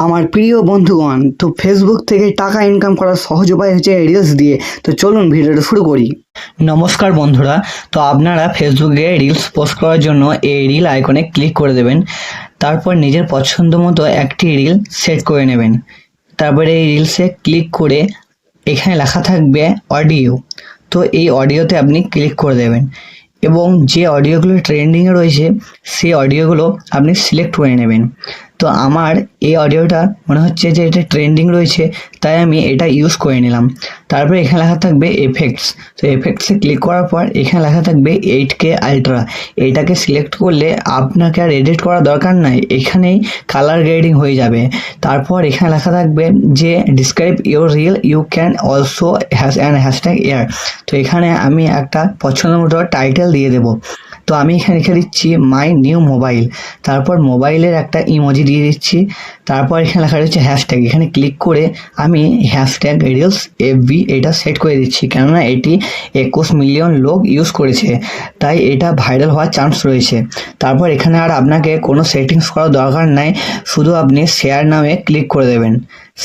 আমার প্রিয় বন্ধুগণ, তো ফেসবুক থেকে টাকা ইনকাম করার সহজ উপায় হচ্ছে রিলস দিয়ে। তো চলুন ভিডিওটা শুরু করি। নমস্কার বন্ধুরা, তো আপনারা ফেসবুকে রিলস পোস্ট করার জন্য এই রিল আইকনে ক্লিক করে দেবেন। তারপর নিজের পছন্দ মতো একটি রিল সেট করে নেবেন। তারপরে এই রিলসে ক্লিক করে এখানে লেখা থাকবে অডিও। তো এই অডিওতে আপনি ক্লিক করে দেবেন এবং যে অডিওগুলো ট্রেন্ডিংয়ে রয়েছে সেই অডিওগুলো আপনি সিলেক্ট করে নেবেন। তো আমার এই অডিওটা মনে হচ্ছে যে এটা ট্রেন্ডিং রয়েছে, তাই আমি এটা ইউজ করে নিলাম। তারপরে এখানে লেখা থাকবে এফেক্টস। তো এফেক্টসে ক্লিক করার পর এখানে লেখা থাকবে 8K আলট্রা। এটাকে সিলেক্ট করলে আপনাকে আর এডিট করার দরকার নাই, এখানেই কালার গ্রেডিং হয়ে যাবে। তারপর এখানে লেখা থাকবে যে describe your reel you can also hashtag here. তো এখানে আমি একটা পছন্দ মতো টাইটেল দিয়ে দেবো। তো আমি এখানে লিখে দিচ্ছি মাই নিউ মোবাইল, তারপর মোবাইলের একটা ইমোজি দিয়ে দিচ্ছি। তারপর এখানে লেখা রয়েছে হ্যাশট্যাগ, এখানে ক্লিক করে আমি হ্যাশট্যাগ রিলস FB এটা সেট করে দিচ্ছি, কেননা এটি 21 মিলিয়ন লোক ইউজ করেছে, তাই এটা ভাইরাল হওয়ার চান্স রয়েছে। তারপর এখানে আর আপনাকে কোনো সেটিংস করার দরকার নাই, শুধু আপনি শেয়ার নামে ক্লিক করে দেবেন।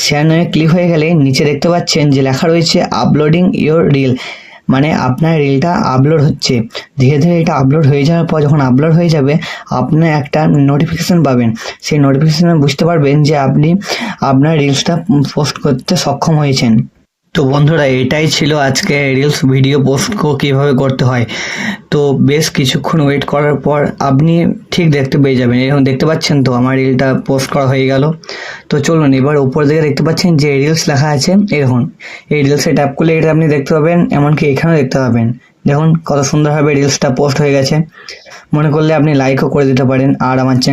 শেয়ার নামে ক্লিক হয়ে গেলে নিচে দেখতে পাচ্ছেন যে লেখা রয়েছে আপলোডিং ইওর রিল, মানে আপনার রিলটা আপলোড হচ্ছে। ধীরে ধীরে এটা আপলোড হয়ে যাওয়ার পর যখন আপলোড হয়ে যাবে আপনি একটা নোটিফিকেশান পাবেন। সেই নোটিফিকেশানে বুঝতে পারবেন যে আপনি আপনার রিলসটা পোস্ট করতে সক্ষম হয়েছেন। তো বন্ধুরা, এটাই ছিল আজকে রিলস ভিডিও পোস্ট কীভাবে করতে হয়। তো বেশ কিছুক্ষণ ওয়েট করার পর আপনি ঠিক দেখতে পেয়ে যাবেন। এরকম দেখতে পাচ্ছেন তো আমার রিলটা পোস্ট করা হয়ে গেল। তো চলুন এবার উপর দিকে দেখতে পাচ্ছেন যে রিলস লেখা আছে, এরকম এই রিলসে ট্যাপ করলে এটা আপনি দেখতে পাবেন, এমনকি এখানেও দেখতে পাবেন। দেখুন কত সুন্দরভাবে রিলসটা পোস্ট হয়ে গেছে। মনে করলে আপনি লাইকও করে দিতে পারেন। আর আমার চ্যানেল